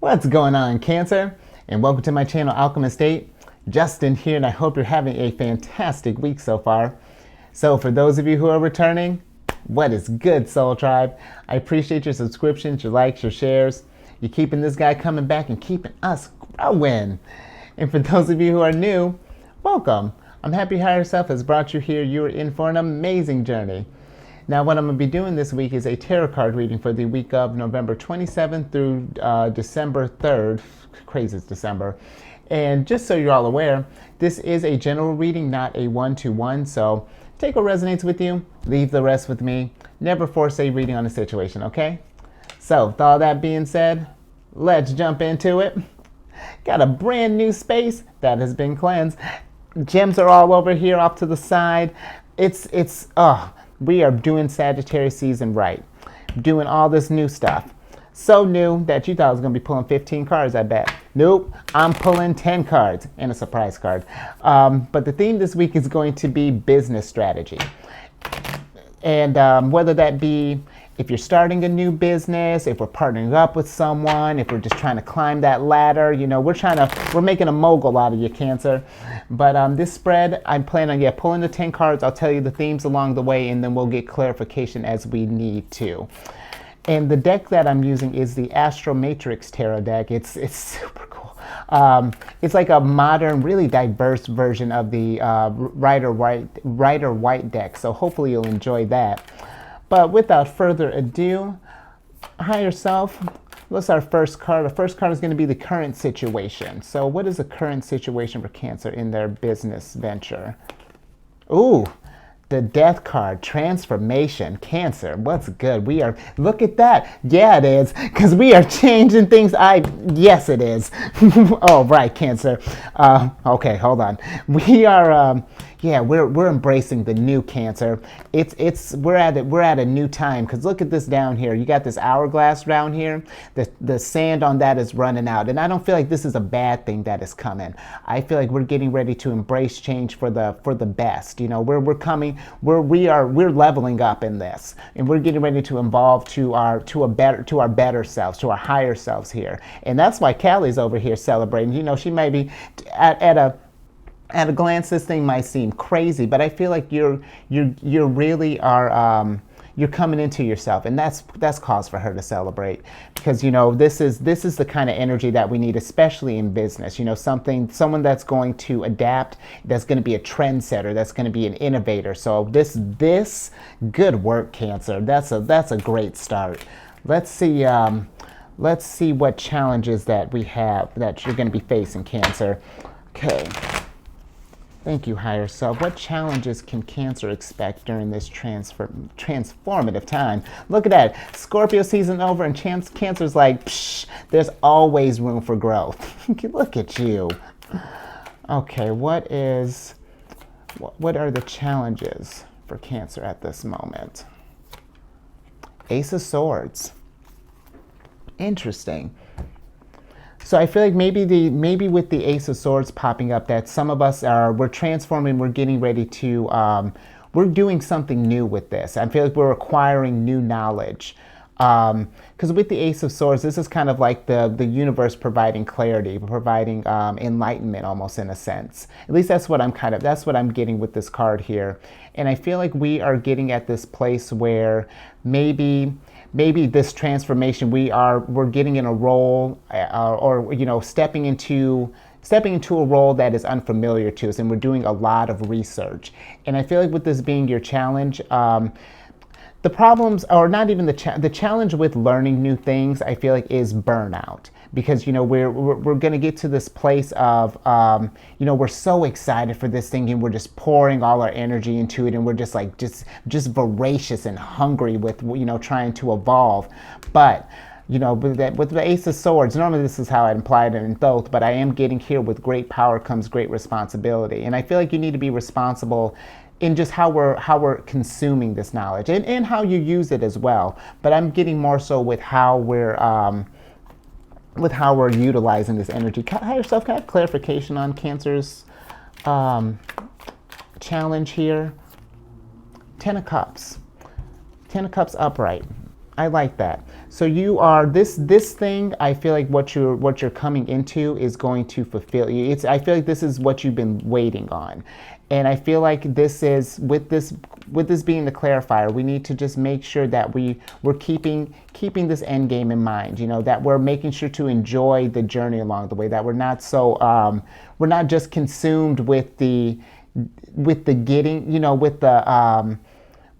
What's going on, Cancer? And welcome to my channel, Alchemist. Justin here, and I hope you're having a fantastic week so far. So for those of you who are returning, what is good, Soul Tribe? I appreciate your subscriptions, your likes, your shares. You're keeping this guy coming back and keeping us growing. And for those of you who are new, welcome. I'm happy Higher Self has brought you here. You're in for an amazing journey. Now, what I'm going to be doing this week is a tarot card reading for the week of November 27th through December 3rd. Crazy, it's December. And just so you're all aware, this is a general reading, not a one-to-one. So take what resonates with you, leave the rest with me. Never force a reading on a situation, okay? So with all that being said, let's jump into it. Got a brand new space that has been cleansed. Gems are all over here off to the side. We are doing Sagittarius season right. Doing all this new stuff. So new that you thought I was going to be pulling 15 cards, I bet. Nope, I'm pulling 10 cards and a surprise card. But the theme this week is going to be business strategy. And whether that be if you're starting a new business, if we're partnering up with someone, if we're just trying to climb that ladder, you know, we're making a mogul out of you, Cancer. But this spread, I'm planning on pulling the 10 cards. I'll tell you the themes along the way, and then we'll get clarification as we need to. And the deck that I'm using is the Astro Matrix Tarot deck. It's super cool. It's like a modern, really diverse version of the Rider White deck. So hopefully you'll enjoy that. But without further ado, Higher Self, what's our first card? The first card is going to be the current situation. So what is the current situation for Cancer in their business venture? Ooh, the Death card, transformation. Cancer, what's good? Look at that. Yeah, it is, because we are changing things. Yes, it is. Oh, right, Cancer. Okay, hold on. We are, we're embracing the new, Cancer. We're at a new time, because look at this down here. You got this hourglass down here. The sand on that is running out, and I don't feel like this is a bad thing that is coming. I feel like we're getting ready to embrace change for the best. You know, we're leveling up in this, and we're getting ready to evolve to our better selves, to our higher selves here. And that's why Callie's over here celebrating. You know, she may be at a glance, this thing might seem crazy, but I feel like you really are you're coming into yourself, and that's cause for her to celebrate, because you know this is the kind of energy that we need, especially in business. You know, someone that's going to adapt, that's going to be a trendsetter, that's going to be an innovator. So this good work, Cancer. That's a great start. Let's see what challenges that we have that you're going to be facing, Cancer. Okay. Thank you, Higher Self. What challenges can Cancer expect during this transformative time? Look at that. Scorpio season over, and Cancer's like, psh, there's always room for growth. Look at you. Okay, what are the challenges for Cancer at this moment? Ace of Swords. Interesting. So I feel like maybe with the Ace of Swords popping up, that some of us we're transforming, we're getting ready to, we're doing something new with this. I feel like we're acquiring new knowledge. Because with the Ace of Swords, this is kind of like the universe providing clarity, providing enlightenment almost, in a sense. At least that's what I'm getting with this card here. And I feel like we are getting at this place where maybe this transformation, we're getting in a role, or you know, stepping into a role that is unfamiliar to us, and we're doing a lot of research. And I feel like with this being your challenge, the problems, or not even the challenge with learning new things, I feel like is burnout. Because, you know, we're going to get to this place of, you know, we're so excited for this thing, and we're just pouring all our energy into it, and we're just like, just voracious and hungry with, you know, trying to evolve. But, you know, with the Ace of Swords, normally this is how I implied it in both, but I am getting here with great power comes great responsibility. And I feel like you need to be responsible in just how we're consuming this knowledge, and how you use it as well. But I'm getting more so with how we're utilizing this energy. Higher Self, can I have clarification on Cancer's challenge here? Ten of Cups upright. I like that. So you are this thing. I feel like what you're coming into is going to fulfill you. I feel like this is what you've been waiting on, and I feel like this is with this being the clarifier. We need to just make sure that we're keeping this end game in mind. You know, that we're making sure to enjoy the journey along the way. That we're not so we're not just consumed with the getting. You know,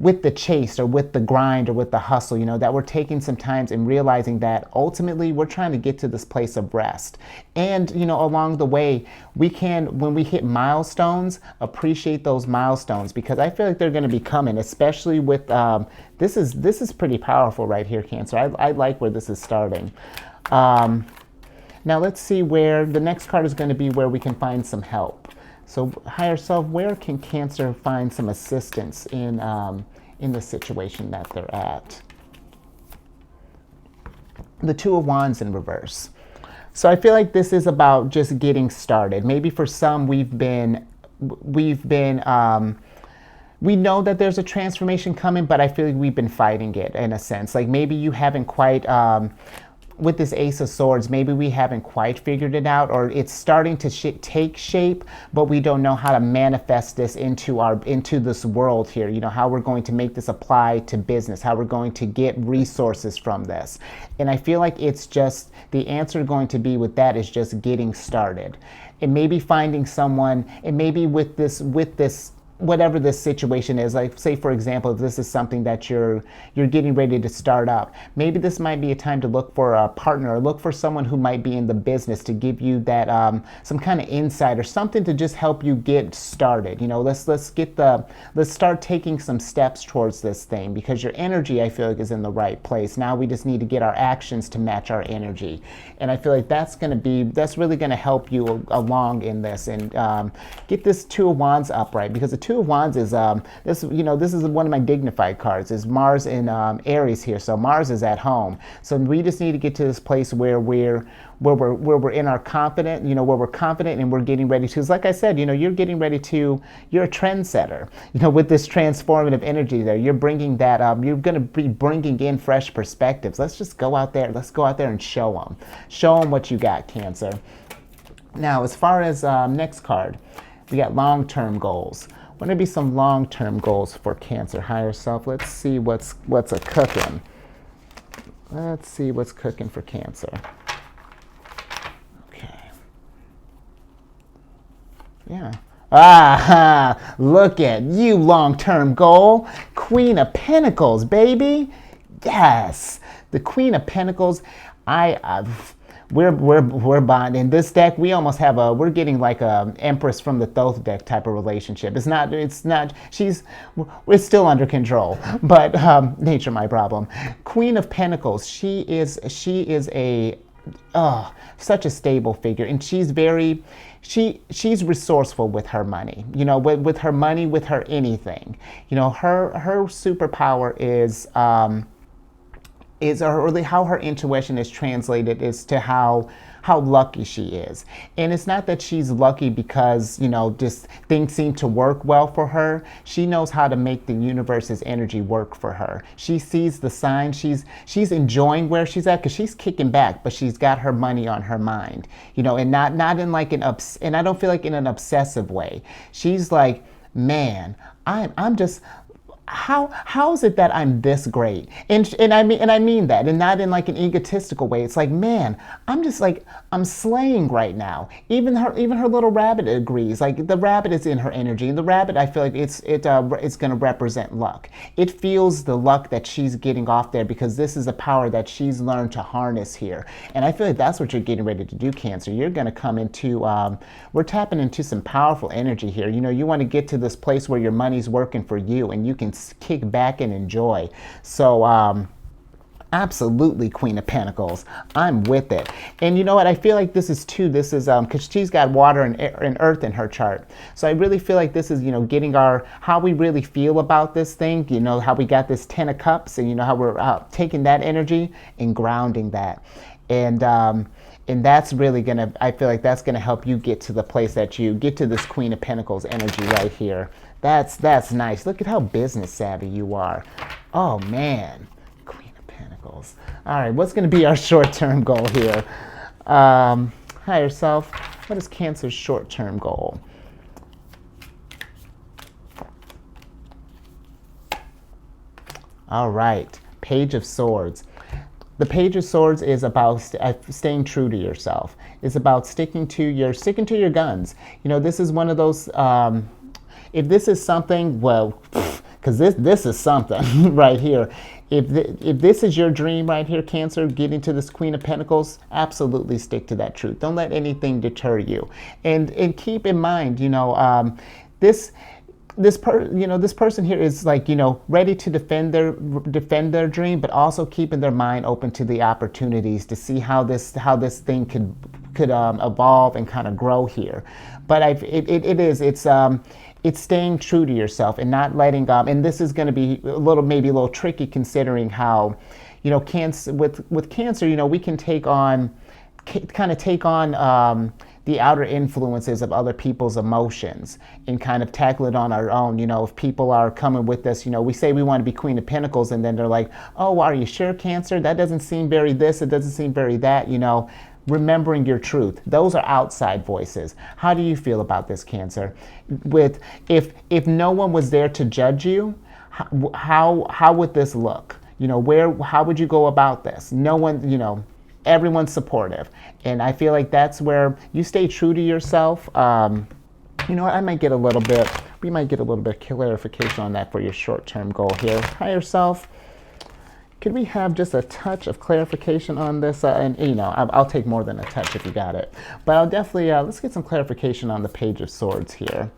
with the chase or with the grind or with the hustle, you know, that we're taking some time and realizing that ultimately we're trying to get to this place of rest. And, you know, along the way, we can, when we hit milestones, appreciate those milestones, because I feel like they're going to be coming, especially with, this is pretty powerful right here, Cancer. I like where this is starting. Now let's see where the next card is going to be, where we can find some help. So higher self, where can Cancer find some assistance in the situation that they're at? The Two of Wands in reverse. So I feel like this is about just getting started. Maybe for some we know that there's a transformation coming, but I feel like we've been fighting it in a sense. Like maybe you haven't quite, with this Ace of Swords, maybe we haven't quite figured it out, or it's starting to take shape, but we don't know how to manifest this into this world here. You know, how we're going to make this apply to business, how we're going to get resources from this. And I feel like it's just, the answer going to be with that is just getting started. And maybe finding someone, and maybe with this whatever this situation is, like say for example, if this is something that you're getting ready to start up, maybe this might be a time to look for a partner, or look for someone who might be in the business to give you that some kind of insight or something to just help you get started. You know, let's start taking some steps towards this thing, because your energy, I feel like, is in the right place. Now we just need to get our actions to match our energy, and I feel like that's really going to help you along in this, and get this Two of Wands upright, because the Two of Wands is this is one of my dignified cards. Is Mars in Aries here, so Mars is at home. So we just need to get to this place where we're in our confident, you know, where we're confident and we're getting ready to. Because like I said, you know, you're a trendsetter. You know, with this transformative energy there, you're bringing that up. You're going to be bringing in fresh perspectives. Let's just go out there. Let's go out there and show them what you got, Cancer. Now, as far as next card, we got long-term goals. What are going to be some long-term goals for Cancer higher self? Let's see what's a cooking. Let's see what's cooking for Cancer. Okay. Yeah. Ah, look at you, long-term goal. Queen of Pentacles, baby. Yes. The Queen of Pentacles. We're bonding. In this deck, we almost have we're getting like a Empress from the Thoth deck type of relationship. It's not, we're still under control, but nature my problem. Queen of Pentacles, she is such a stable figure, and she's resourceful with her money. You know, with her money, with her anything. You know, her superpower is really how her intuition is translated is to how lucky she is. And it's not that she's lucky because, you know, just things seem to work well for her. She knows how to make the universe's energy work for her. She sees the signs. She's enjoying where she's at, because she's kicking back, but she's got her money on her mind, you know, and not in like and I don't feel like in an obsessive way. She's like, man, I'm just, how is it that I'm this great? And I mean that, and not in like an egotistical way. It's like, man, I'm just like, I'm slaying right now. Even her little rabbit agrees. Like, the rabbit is in her energy, and the rabbit, I feel like it's going to represent luck. It feels the luck that she's getting off there, because this is a power that she's learned to harness here. And I feel like that's what you're getting ready to do, Cancer. You're going to come into, we're tapping into some powerful energy here. You know, you want to get to this place where your money's working for you, and you can kick back and enjoy. So absolutely, Queen of Pentacles, I'm with it. And you know what, I feel like this is because she's got water and earth in her chart. So I really feel like this is, you know, getting how we really feel about this thing. You know, how we got this 10 of Cups, and you know how we're taking that energy and grounding that. And that's really I feel like that's gonna help you get to the place that you get to, this Queen of Pentacles energy right here. That's nice. Look at how business savvy you are. Oh man, Queen of Pentacles. Pentacles. All right, what's going to be our short-term goal here? Higher self, what is Cancer's short-term goal? All right, Page of Swords. The Page of Swords is about staying true to yourself. It's about sticking to your guns. You know, this is one of those, if this is something, well, because this is something right here. If this is your dream right here, Cancer, getting to this Queen of Pentacles, absolutely stick to that truth. Don't let anything deter you. And keep in mind, you know, this person here is like, you know, ready to defend their dream, but also keeping their mind open to the opportunities to see how this thing could evolve and kind of grow here. But it's staying true to yourself and not letting and this is going to be maybe a little tricky considering how, you know, Cancer with Cancer, you know, we can take on the outer influences of other people's emotions and kind of tackle it on our own. You know, if people are coming with us, you know, we say we want to be Queen of Pentacles and then they're like, oh, are you sure, Cancer? That doesn't seem very this, it doesn't seem very that, you know. Remembering your truth. Those are outside voices. How do you feel about this, Cancer? If no one was there to judge you, how would this look? You know, how would you go about this? No one, you know, everyone's supportive. And I feel like that's where you stay true to yourself. You know what, we might get a little bit of clarification on that for your short-term goal here. Higher self, could we have just a touch of clarification on this? And you know, I'll take more than a touch if you got it. But I'll definitely, let's get some clarification on the Page of Swords here.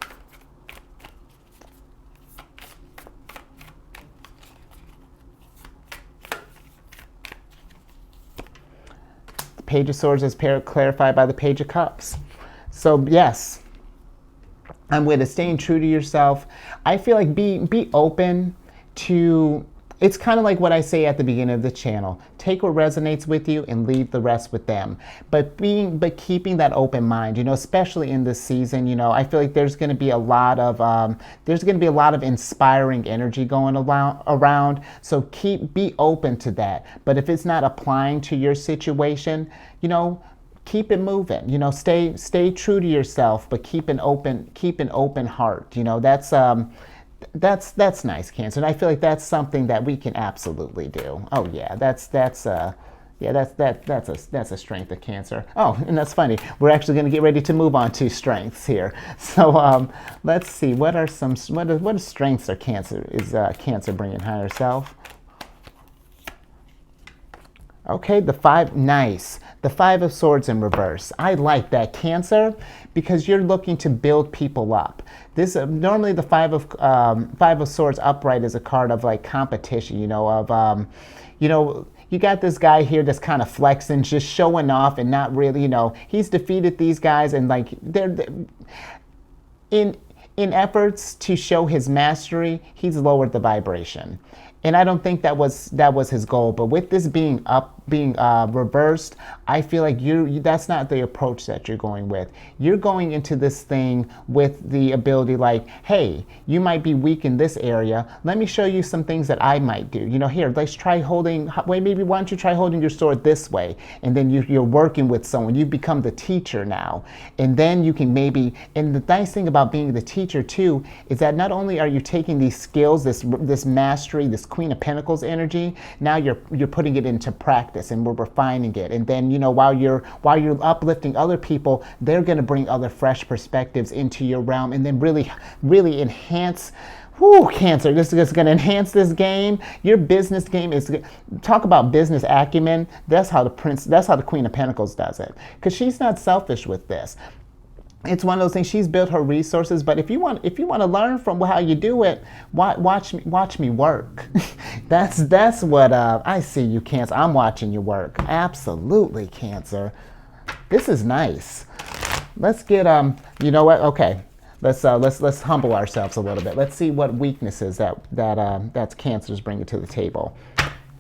The Page of Swords is clarified by the Page of Cups. So yes, I'm with it. Staying true to yourself. I feel like be open to. It's kind of like what I say at the beginning of the channel. Take what resonates with you and leave the rest with them. But keeping that open mind, you know, especially in this season, you know, I feel like there's going to be a lot of inspiring energy going around. So be open to that. But if it's not applying to your situation, you know, keep it moving. You know, stay true to yourself, but keep an open heart. You know, that's nice, Cancer, and I feel like that's something that we can absolutely do. Oh yeah, that's a strength of Cancer. Oh, and that's funny. We're actually going to get ready to move on to strengths here. So let's see, what strengths are Cancer bringing? Higher self. Okay, the Five of Swords in reverse. I like that, Cancer, because you're looking to build people up. This normally the Five of Swords upright is a card of like competition. You know, you got this guy here that's kind of flexing, just showing off, and not really. You know, he's defeated these guys, and like they're in efforts to show his mastery, he's lowered the vibration. And I don't think that was his goal. But with this being reversed, I feel like that's not the approach that you're going with. You're going into this thing with the ability like, hey, you might be weak in this area. Let me show you some things that I might do. You know, here, let's try holding. Maybe why don't you try holding your sword this way? And then you're working with someone. You become the teacher now, and then you can maybe. And the nice thing about being the teacher too is that not only are you taking these skills, this mastery, this Queen of Pentacles energy, now you're putting it into practice and we're refining it. And then, you know, while you're uplifting other people, they're going to bring other fresh perspectives into your realm and then really enhance. Whoo, Cancer, this is going to enhance this game. Your business game is, talk about business acumen. That's how the Queen of Pentacles does it. Because she's not selfish with this. It's one of those things. She's built her resources, but if you want to learn from how you do it, watch me work. that's what I see you, Cancer. I'm watching you work. Absolutely, Cancer. This is nice. Let's get You know what? Okay, let's humble ourselves a little bit. Let's see what weaknesses that's Cancer's bringing to the table.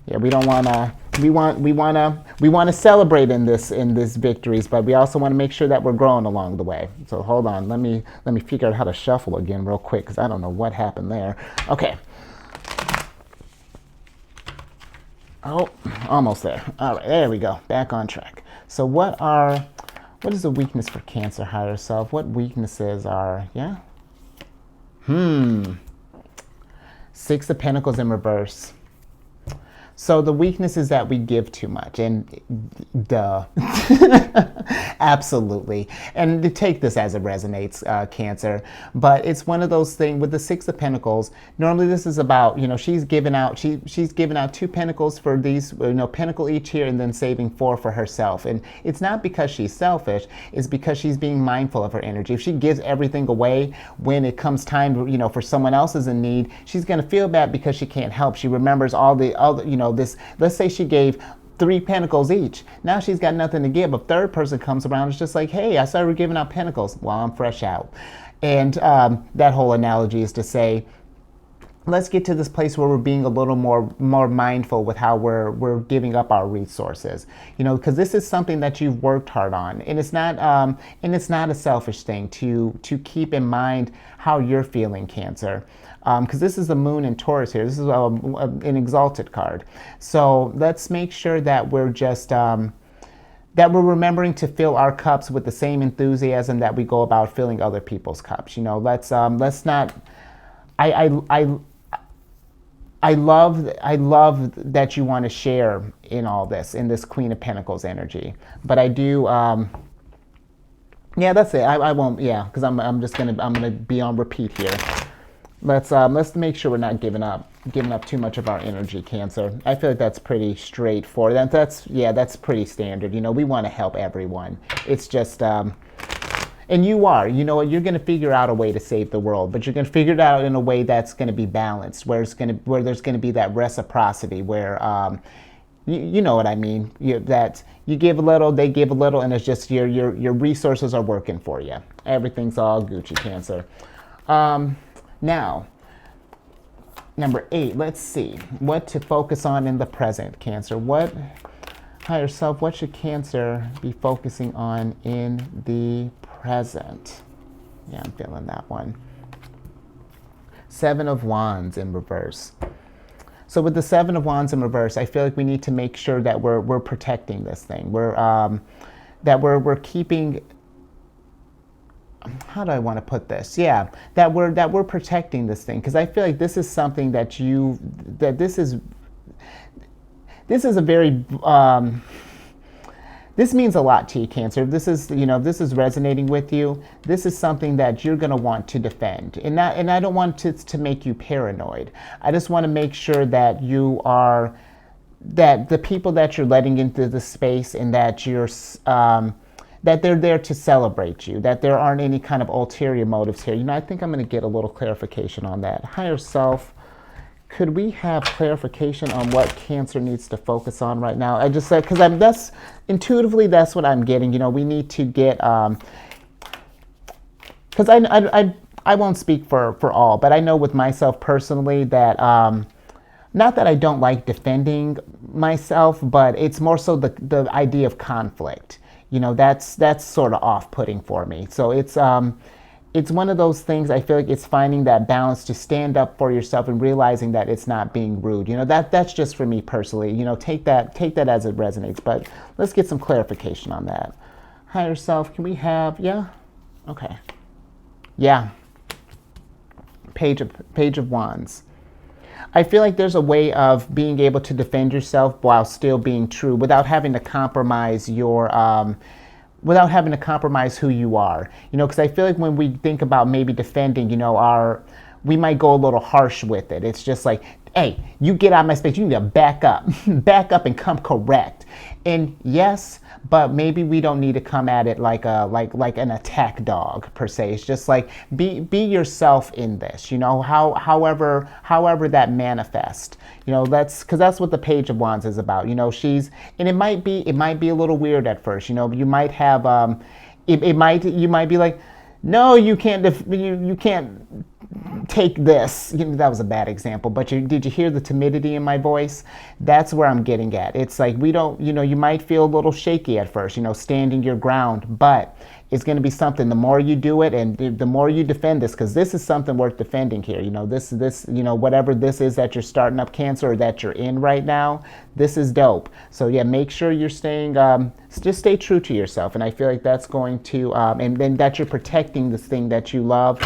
Yeah, we don't want to. We want to celebrate in this victories, but we also want to make sure that we're growing along the way. So hold on, let me figure out how to shuffle again real quick because I don't know what happened there. Okay. Oh, almost there. All right, there we go. Back on track. So what is the weakness for Cancer higher self? What weaknesses are, yeah? Six of Pentacles in reverse. So the weakness is that we give too much, and duh, absolutely. And to take this as it resonates, Cancer, but it's one of those things with the Six of Pentacles. Normally, this is about, she's given out she's given out two pentacles for these, pentacle each here, and then saving four for herself. And it's not because she's selfish; it's because she's being mindful of her energy. If she gives everything away when it comes time, for someone else is in need, she's gonna feel bad because she can't help. She remembers all the this, let's say she gave three pentacles each. Now she's got nothing to give. A third person comes around, it's just like, hey, I started giving out pentacles. Well, I'm fresh out. And that whole analogy is to say, let's get to this place where we're being a little more mindful with how we're giving up our resources, because this is something that you've worked hard on, and it's not a selfish thing to keep in mind how you're feeling, Cancer. Because this is the Moon in Taurus here. This is an exalted card. So let's make sure that we're just that we're remembering to fill our cups with the same enthusiasm that we go about filling other people's cups. Let's not. I love that you want to share in all this, in this Queen of Pentacles energy. But I do. Yeah, that's it. I won't. Yeah, because I'm gonna be on repeat here. Let's make sure we're not giving up too much of our energy, Cancer. I feel like that's pretty straightforward. That's pretty standard. We want to help everyone. It's just and you are. You're going to figure out a way to save the world, but you're going to figure it out in a way that's going to be balanced, where there's going to be that reciprocity, where you know what I mean. That you give a little, they give a little, and it's just your resources are working for you. Everything's all Gucci, Cancer. Now, number 8, let's see. What to focus on in the present, Cancer. What, higher self, what should Cancer be focusing on in the present? Yeah, I'm feeling that one. 7 of Wands in reverse. So with the 7 of Wands in reverse, I feel like we need to make sure that we're protecting this thing. We're keeping... How do I want to put this? Yeah, that we're protecting this thing, because I feel like this is something that this is a very this means a lot to you, Cancer. This is this is resonating with you. This is something that you're going to want to defend, and I don't want it to make you paranoid. I just want to make sure that that the people that you're letting into the space, and that you're that they're there to celebrate you, that there aren't any kind of ulterior motives here. I think I'm going to get a little clarification on that. Higher self, could we have clarification on what Cancer needs to focus on right now? I just said, because that's intuitively, that's what I'm getting. We need to get, because I won't speak for all, but I know with myself personally that, not that I don't like defending myself, but it's more so the idea of conflict. That's sort of off-putting for me. So it's one of those things. I feel like it's finding that balance to stand up for yourself and realizing that it's not being rude. That's just for me personally. Take that as it resonates. But let's get some clarification on that. Higher self, can we have, yeah? Okay. Yeah. Page of Wands. I feel like there's a way of being able to defend yourself while still being true, without having to compromise without having to compromise who you are. Because I feel like when we think about maybe defending, we might go a little harsh with it. It's just like, hey, you get out of my space. You need to back up, and come correct. And yes, but maybe we don't need to come at it like an attack dog per se. It's just like be yourself in this. However that manifests. Because that's what the Page of Wands is about. And it might be a little weird at first. You might have you might be like, no, you can't take this. That was a bad example, but did you hear the timidity in my voice? That's where I'm getting at. It's like we don't, you might feel a little shaky at first, standing your ground, but it's going to be something. The more you do it, and the more you defend this, because this is something worth defending here. This, whatever this is that you're starting up, Cancer, or that you're in right now, this is dope. So yeah, make sure you're staying, just stay true to yourself. And I feel like that's going to, and then that you're protecting this thing that you love.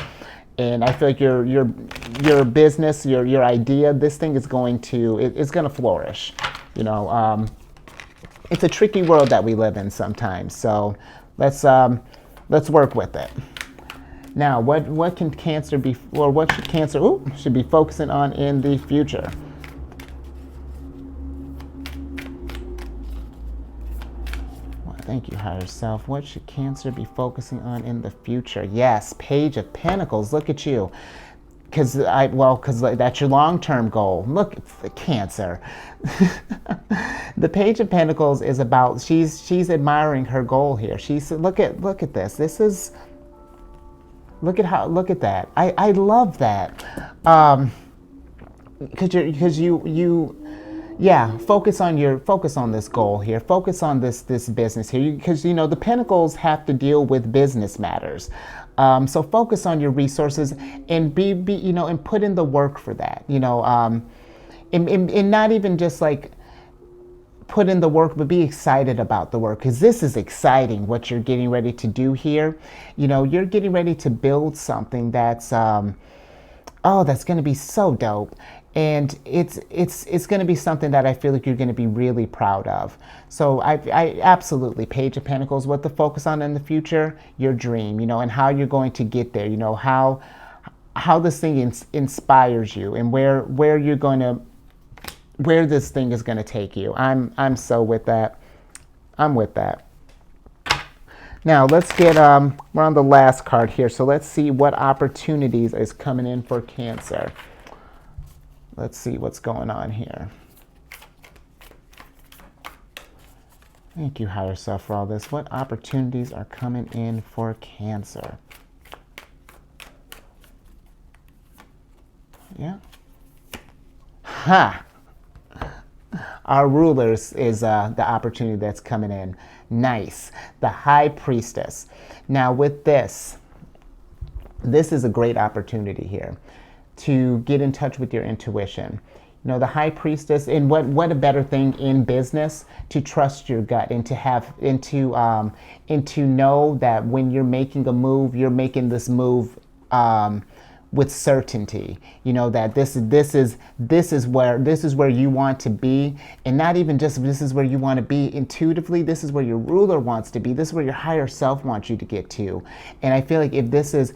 And I feel like your business, your idea, this thing is going to, it's going to flourish. It's a tricky world that we live in sometimes. So let's work with it. Now, what can Cancer be, or what should Cancer should be focusing on in the future? Well, thank you, higher self. What should Cancer be focusing on in the future? Yes, Page of Pentacles. Look at you. Because that's your long-term goal. Look, Cancer. The Page of Pentacles is about, she's admiring her goal here. She's, look at this. This is, look at that. I love that. Because yeah, focus on this goal here. Focus on this business here, because the Pentacles have to deal with business matters. So focus on your resources and be and put in the work for that. And not even just like put in the work, but be excited about the work, because this is exciting what you're getting ready to do here. You're getting ready to build something that's that's going to be so dope. And it's going to be something that I feel like you're going to be really proud of. So I absolutely, Page of Pentacles, what to focus on in the future, your dream, and how you're going to get there, how this thing inspires you, and where you're going to, where this thing is going to take you. I'm so with that. I'm with that. Now let's get, we're on the last card here. So let's see what opportunities is coming in for Cancer. Let's see what's going on here. Thank you, higher self, for all this. What opportunities are coming in for Cancer? Yeah. Ha! Our rulers is the opportunity that's coming in. Nice. The High Priestess. Now with this is a great opportunity here to get in touch with your intuition. The High Priestess, and what a better thing in business to trust your gut and to have and to know that when you're making a move, you're making this move with certainty. That this is where you want to be, and not even just this is where you want to be intuitively. This is where your ruler wants to be. This is where your higher self wants you to get to. And I feel like if this has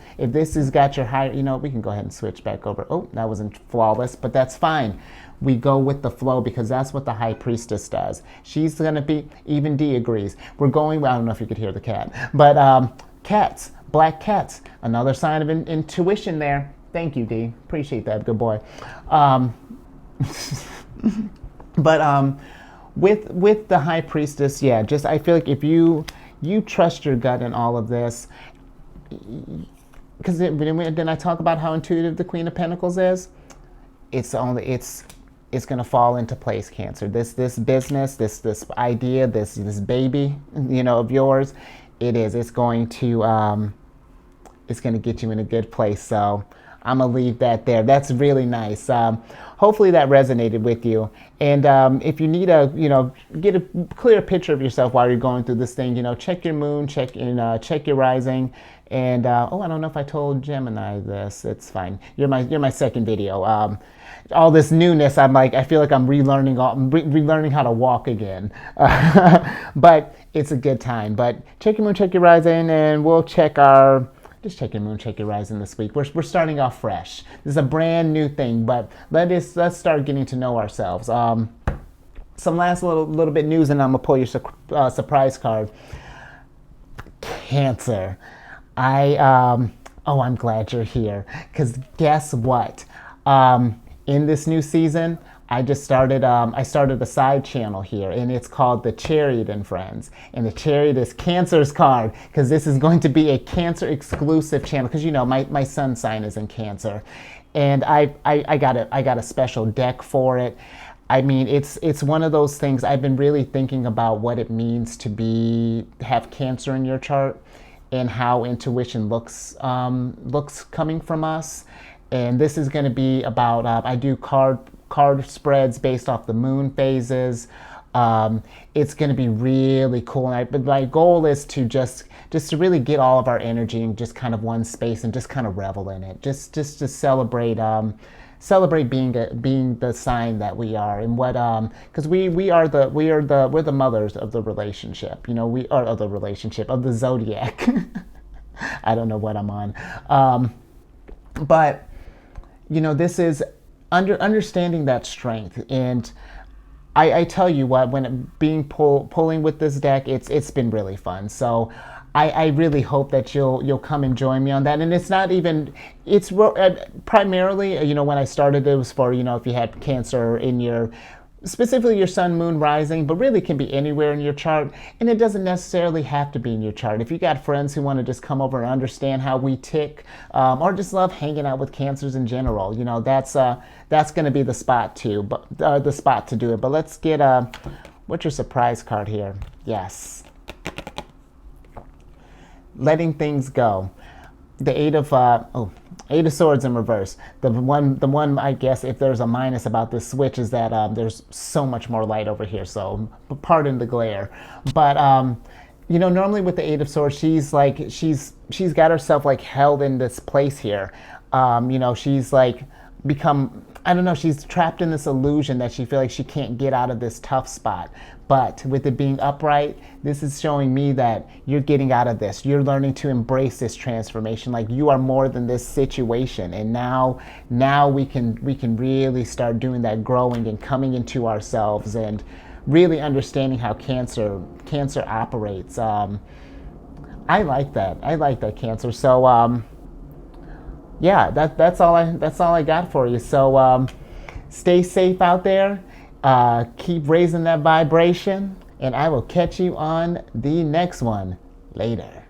got your higher, we can go ahead and switch back over. Oh, that wasn't flawless, but that's fine. We go with the flow, because that's what the High Priestess does. She's gonna be, even D agrees. We're going, I don't know if you could hear the cat, but cats. Black cats, another sign of intuition there. Thank you, D. Appreciate that, good boy. But with the High Priestess, yeah, just I feel like if you trust your gut in all of this, because then I talk about how intuitive the Queen of Pentacles is. It's gonna fall into place, Cancer. This business, this idea, this baby, of yours, it's going to get you in a good place. So I'm gonna leave that there. That's really nice. Hopefully that resonated with you. And if you need get a clear picture of yourself while you're going through this thing, check your moon, check your rising. And I don't know if I told Gemini this. It's fine. You're my second video. All this newness, I feel like I'm relearning how to walk again. But it's a good time. But check your moon, check your rising, and we'll check just check your moon, check your rising this week. We're starting off fresh. This is a brand new thing, but let's start getting to know ourselves. Some last little bit news, and I'm gonna pull your surprise card. Cancer. I'm glad you're here, because guess what? In this new season, I just started. I started a side channel here, and it's called the Chariot and Friends. And the Chariot is Cancer's card because this is going to be a Cancer exclusive channel. Because you know my sun's sign is in Cancer, and I got a special deck for it. I mean, it's one of those things. I've been really thinking about what it means to have Cancer in your chart, and how intuition looks coming from us. And this is going to be about. I do card spreads based off the moon phases. It's going to be really cool. But my goal is to just to really get all of our energy in just kind of one space and just kind of revel in it. Just to celebrate being the sign that we are, and what because we're the mothers of the relationship. You know, we are of the relationship of the zodiac. I don't know what I'm on, but you know, this is understanding that strength. And I tell you what, when pulling with this deck, it's been really fun. So I really hope that you'll come and join me on that. And it's not even, it's primarily, you know, when I started it was for, you know, if you had Cancer in your, specifically your sun, moon, rising, but really can be anywhere in your chart. And it doesn't necessarily have to be in your chart. If you got friends who want to just come over and understand how we tick, or just love hanging out with Cancers in general, you know, that's going to be the spot too, but the spot to do it. But let's get what's your surprise card here? Yes, letting things go. The Eight of Swords in reverse. The one I guess if there's a minus about this switch is that there's so much more light over here. So pardon the glare, but you know, normally with the Eight of Swords, she's got herself like held in this place here. You know, she's like become, I don't know, she's trapped in this illusion that she feels like she can't get out of this tough spot. But with it being upright, this is showing me that you're getting out of this. You're learning to embrace this transformation. Like you are more than this situation. And now we can really start doing that growing and coming into ourselves and really understanding how Cancer operates. I like that, Cancer. So yeah, that's all I got for you. So stay safe out there. Keep raising that vibration, and I will catch you on the next one later.